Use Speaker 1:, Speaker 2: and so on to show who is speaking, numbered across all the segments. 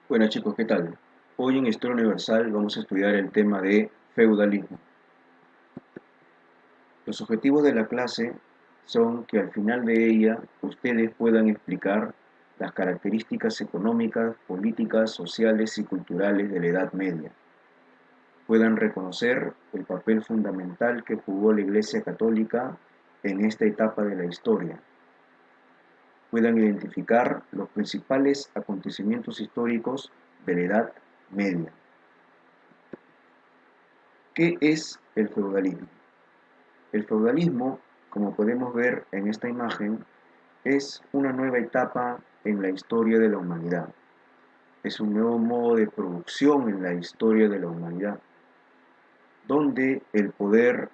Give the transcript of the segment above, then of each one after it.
Speaker 1: Bueno chicos, ¿qué tal? Hoy en Historia Universal vamos a estudiar el tema de feudalismo. Los objetivos de la clase son que al final de ella ustedes puedan explicar las características económicas, políticas, sociales y culturales de la Edad Media. Puedan reconocer el papel fundamental que jugó la Iglesia Católica en esta etapa de la historia. Puedan identificar los principales acontecimientos históricos de la Edad Media. ¿Qué es el feudalismo? El feudalismo, como podemos ver en esta imagen, es una nueva etapa en la historia de la humanidad. Es un nuevo modo de producción en la historia de la humanidad, donde el poder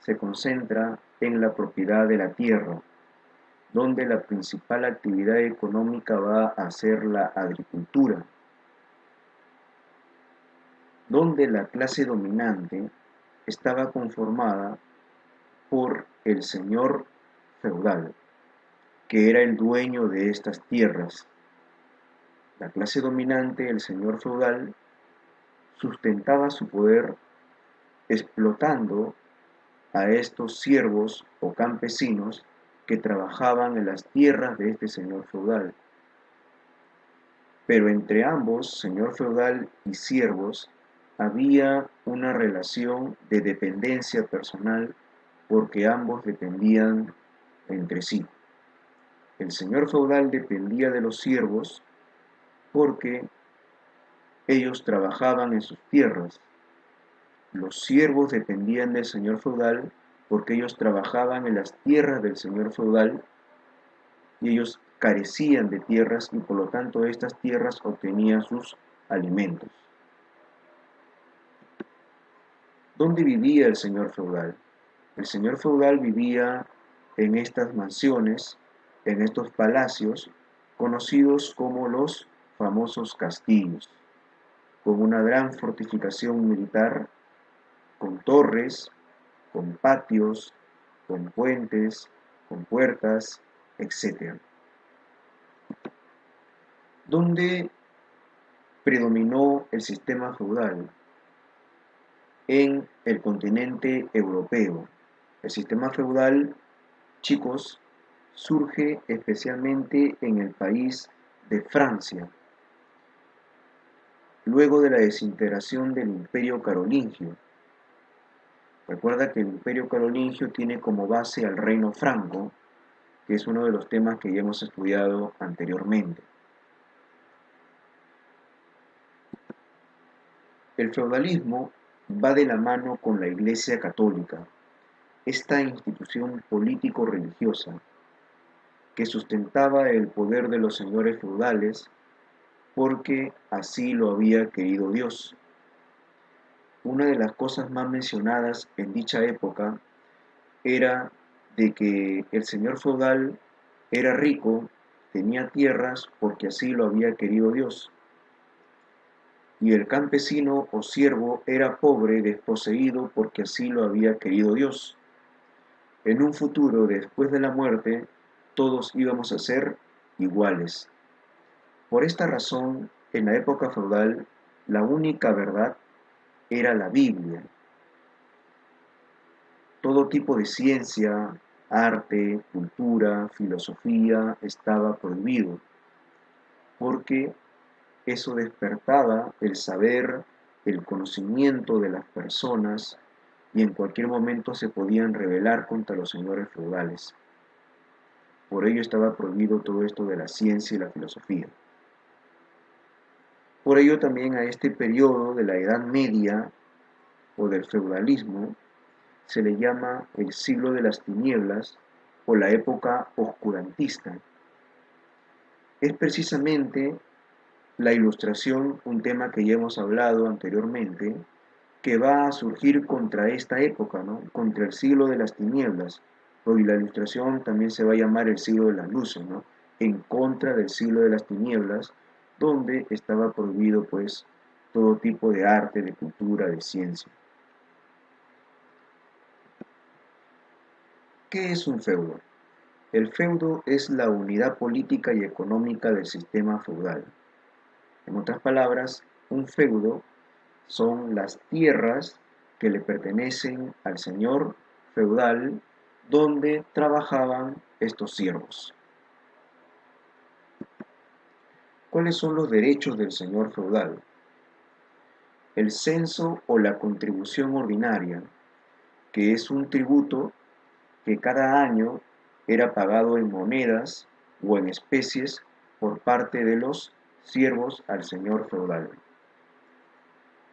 Speaker 1: se concentra en la propiedad de la tierra, donde la principal actividad económica va a ser la agricultura, donde la clase dominante estaba conformada por el señor feudal, que era el dueño de estas tierras. La clase dominante, el señor feudal, sustentaba su poder explotando a estos siervos o campesinos que trabajaban en las tierras de este señor feudal. Pero entre ambos, señor feudal y siervos, había una relación de dependencia personal porque ambos dependían entre sí. El señor feudal dependía de los siervos porque ellos trabajaban en sus tierras. Los siervos dependían del señor feudal porque ellos trabajaban en las tierras del señor feudal y ellos carecían de tierras y por lo tanto estas tierras obtenían sus alimentos. ¿Dónde vivía el señor feudal? El señor feudal vivía en estas mansiones, en estos palacios, conocidos como los famosos castillos, con una gran fortificación militar, con torres, con patios, con puentes, con puertas, etc. ¿Dónde predominó el sistema feudal? En el continente europeo. El sistema feudal, chicos, surge especialmente en el país de Francia, luego de la desintegración del Imperio Carolingio. Recuerda que el Imperio Carolingio tiene como base al Reino Franco, que es uno de los temas que ya hemos estudiado anteriormente. El feudalismo va de la mano con la Iglesia Católica, esta institución político-religiosa que sustentaba el poder de los señores feudales porque así lo había querido Dios. Una de las cosas más mencionadas en dicha época era de que el señor feudal era rico, tenía tierras porque así lo había querido Dios, y el campesino o siervo era pobre, desposeído porque así lo había querido Dios. En un futuro, después de la muerte, todos íbamos a ser iguales. Por esta razón, en la época feudal, la única verdad era la Biblia. Todo tipo de ciencia, arte, cultura, filosofía estaba prohibido, porque eso despertaba el saber, el conocimiento de las personas y en cualquier momento se podían rebelar contra los señores feudales. Por ello estaba prohibido todo esto de la ciencia y la filosofía. Por ello también a este periodo de la Edad Media o del feudalismo se le llama el siglo de las tinieblas o la época oscurantista. Es precisamente la ilustración, un tema que ya hemos hablado anteriormente, que va a surgir contra esta época, ¿no? Contra el siglo de las tinieblas. Hoy la ilustración también se va a llamar el siglo de las luces, ¿no? En contra del siglo de las tinieblas, donde estaba prohibido pues todo tipo de arte, de cultura, de ciencia. ¿Qué es un feudo? El feudo es la unidad política y económica del sistema feudal. otras palabras, un feudo son las tierras que le pertenecen al señor feudal donde trabajaban estos siervos. ¿Cuáles son los derechos del señor feudal? El censo o la contribución ordinaria, que es un tributo que cada año era pagado en monedas o en especies por parte de los siervos al señor feudal.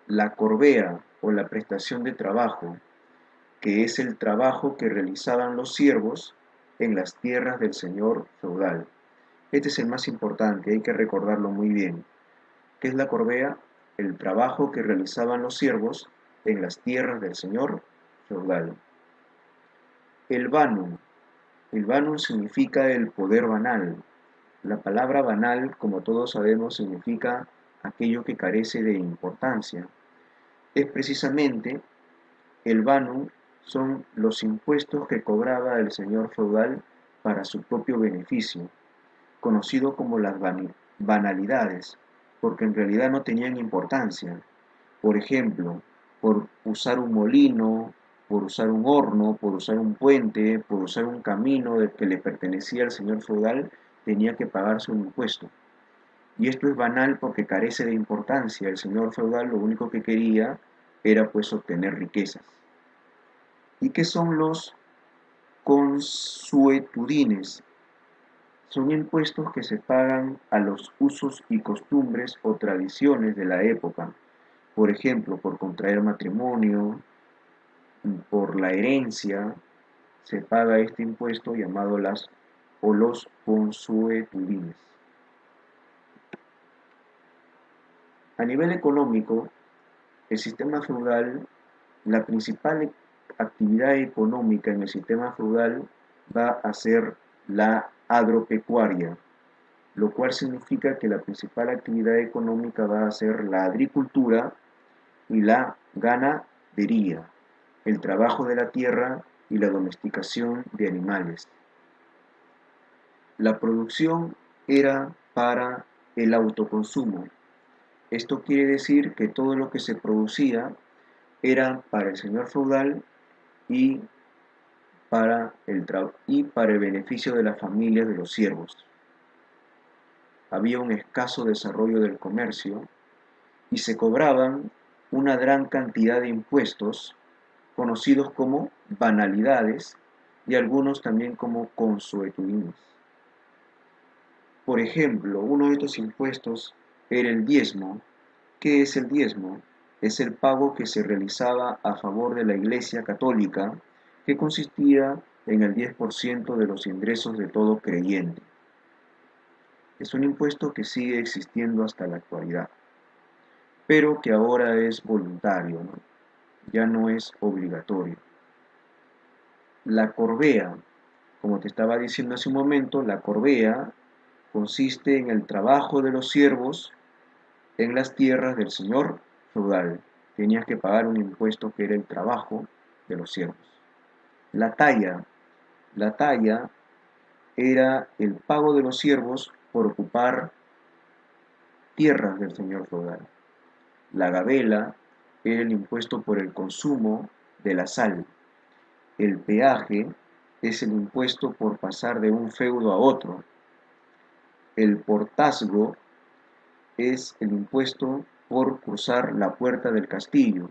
Speaker 1: La corvea o la prestación de trabajo, que es el trabajo que realizaban los siervos en las tierras del señor feudal. Este es el más importante, hay que recordarlo muy bien. ¿Qué es la corvea? El trabajo que realizaban los siervos en las tierras del señor feudal. El banum. El banum significa el poder banal. La palabra banal, como todos sabemos, significa aquello que carece de importancia. Es precisamente el banum son los impuestos que cobraba el señor feudal para su propio beneficio, conocido como las banalidades, porque en realidad no tenían importancia. Por ejemplo, por usar un molino, por usar un horno, por usar un puente, por usar un camino que le pertenecía al señor feudal, tenía que pagarse un impuesto. Y esto es banal porque carece de importancia. El señor feudal lo único que quería era pues obtener riquezas. ¿Y qué son los consuetudines? Son impuestos que se pagan a los usos y costumbres o tradiciones de la época. Por ejemplo, por contraer matrimonio, por la herencia, se paga este impuesto llamado las o los consuetudines. A nivel económico, el sistema feudal, la principal actividad económica en el sistema feudal va a ser la agropecuaria, lo cual significa que la principal actividad económica va a ser la agricultura y la ganadería, el trabajo de la tierra y la domesticación de animales. La producción era para el autoconsumo. Esto quiere decir que todo lo que se producía era para el señor feudal y para el beneficio de las familias de los siervos. Había un escaso desarrollo del comercio y se cobraban una gran cantidad de impuestos conocidos como banalidades y algunos también como consuetudines. Por ejemplo, uno de estos impuestos era el diezmo. ¿Qué es el diezmo? Es el pago que se realizaba a favor de la Iglesia Católica, que consistía en el 10% de los ingresos de todo creyente. Es un impuesto que sigue existiendo hasta la actualidad, pero que ahora es voluntario, ¿no? Ya no es obligatorio. La corvea, como te estaba diciendo hace un momento, la corvea consiste en el trabajo de los siervos en las tierras del señor feudal. Tenías que pagar un impuesto que era el trabajo de los siervos. La talla. La talla era el pago de los siervos por ocupar tierras del señor feudal. La gabela era el impuesto por el consumo de la sal. El peaje es el impuesto por pasar de un feudo a otro. El portazgo es el impuesto por cruzar la puerta del castillo.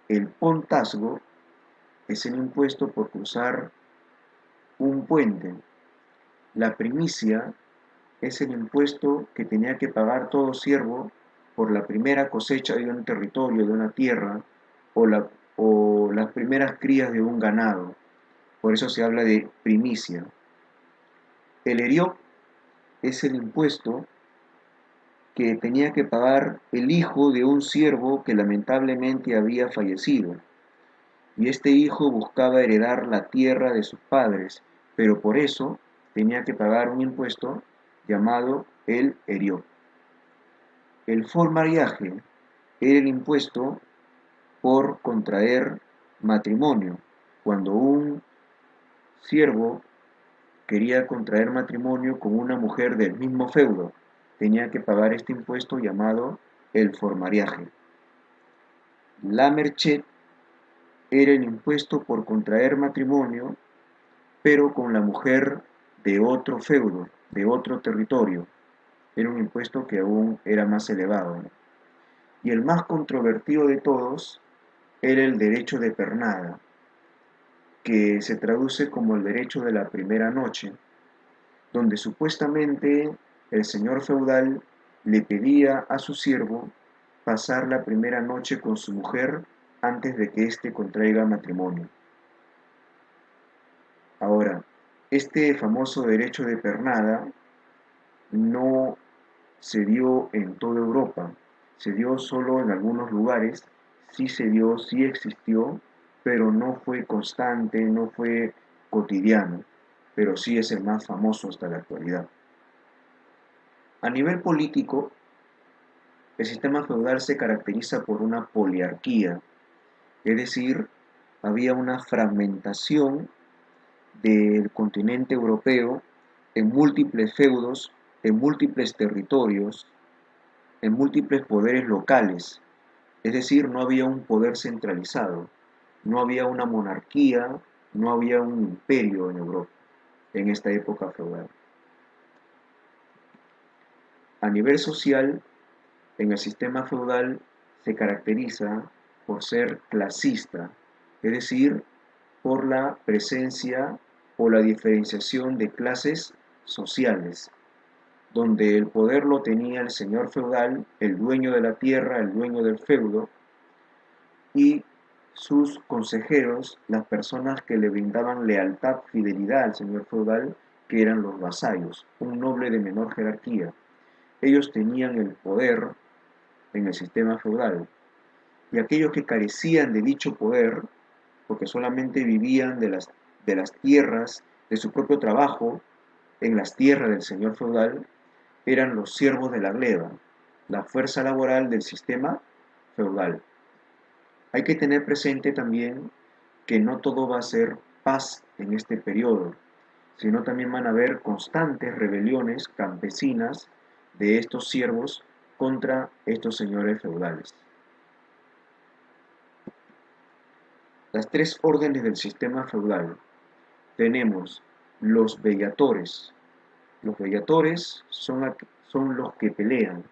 Speaker 1: El pontazgo es el impuesto por cruzar un puente. La primicia es el impuesto que tenía que pagar todo siervo por la primera cosecha de un territorio, de una tierra, o las primeras crías de un ganado. Por eso se habla de primicia. El eriop es el impuesto que tenía que pagar el hijo de un siervo que lamentablemente había fallecido. Y este hijo buscaba heredar la tierra de sus padres, pero por eso tenía que pagar un impuesto llamado el eriop. El formariaje era el impuesto por contraer matrimonio. Cuando un siervo quería contraer matrimonio con una mujer del mismo feudo, tenía que pagar este impuesto llamado el formariaje. La merced era el impuesto por contraer matrimonio, pero con la mujer de otro feudo, de otro territorio. Era un impuesto que aún era más elevado, ¿no? Y el más controvertido de todos era el derecho de pernada, que se traduce como el derecho de la primera noche, donde supuestamente el señor feudal le pedía a su siervo pasar la primera noche con su mujer antes de que éste contraiga matrimonio. Ahora, este famoso derecho de pernada no se dio en toda Europa, se dio solo en algunos lugares, sí se dio, sí existió, pero no fue constante, no fue cotidiano, pero sí es el más famoso hasta la actualidad. A nivel político, el sistema feudal se caracteriza por una poliarquía, es decir, había una fragmentación del continente europeo en múltiples feudos, en múltiples territorios, en múltiples poderes locales, es decir, no había un poder centralizado, no había una monarquía, no había un imperio en Europa en esta época feudal. A nivel social, en el sistema feudal se caracteriza por ser clasista, es decir, por la presencia o la diferenciación de clases sociales, donde el poder lo tenía el señor feudal, el dueño de la tierra, el dueño del feudo, y sus consejeros, las personas que le brindaban lealtad, fidelidad al señor feudal, que eran los vasallos, un noble de menor jerarquía. Ellos tenían el poder en el sistema feudal, y aquellos que carecían de dicho poder, porque solamente vivían de las tierras, de su propio trabajo, en las tierras del señor feudal, eran los siervos de la gleba, la fuerza laboral del sistema feudal. Hay que tener presente también que no todo va a ser paz en este periodo, sino también van a haber constantes rebeliones campesinas de estos siervos contra estos señores feudales. Las tres órdenes del sistema feudal. Tenemos los vellatores. Los vellatores son los que pelean.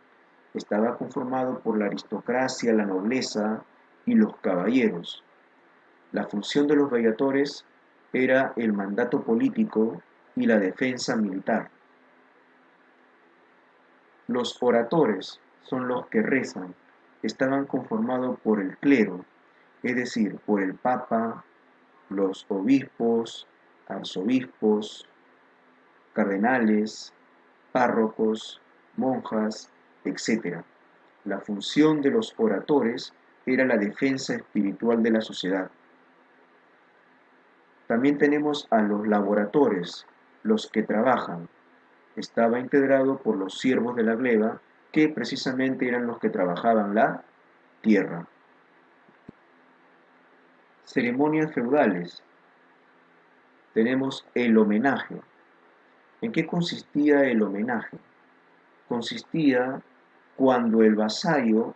Speaker 1: Estaba conformado por la aristocracia, la nobleza y los caballeros. La función de los vellatores era el mandato político y la defensa militar. Los oradores son los que rezan. Estaban conformados por el clero, es decir, por el papa, los obispos, arzobispos, cardenales, párrocos, monjas, etc. La función de los oradores era la defensa espiritual de la sociedad. También tenemos a los laboratores, los que trabajan. Estaba integrado por los siervos de la gleba, que precisamente eran los que trabajaban la tierra. Ceremonias feudales. Tenemos el homenaje. ¿En qué consistía el homenaje? Consistía cuando el vasallo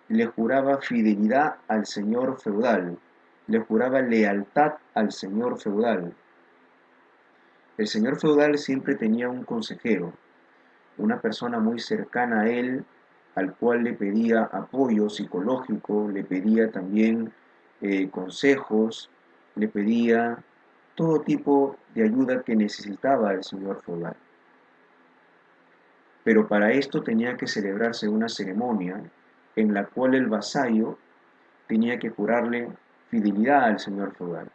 Speaker 1: le juraba fidelidad al señor feudal, le juraba lealtad al señor feudal. El señor feudal siempre tenía un consejero, una persona muy cercana a él, al cual le pedía apoyo psicológico, le pedía también consejos, le pedía todo tipo de ayuda que necesitaba el señor feudal. Pero para esto tenía que celebrarse una ceremonia en la cual el vasallo tenía que jurarle fidelidad al señor feudal.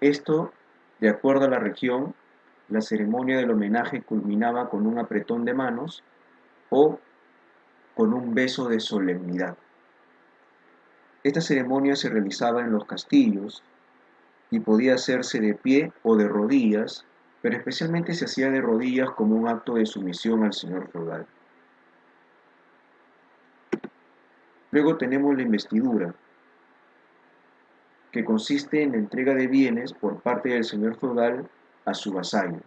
Speaker 1: Esto, de acuerdo a la región, la ceremonia del homenaje culminaba con un apretón de manos o con un beso de solemnidad. Esta ceremonia se realizaba en los castillos y podía hacerse de pie o de rodillas, pero especialmente se hacía de rodillas como un acto de sumisión al señor feudal. Luego tenemos la investidura, que consiste en la entrega de bienes por parte del señor feudal a su vasallo.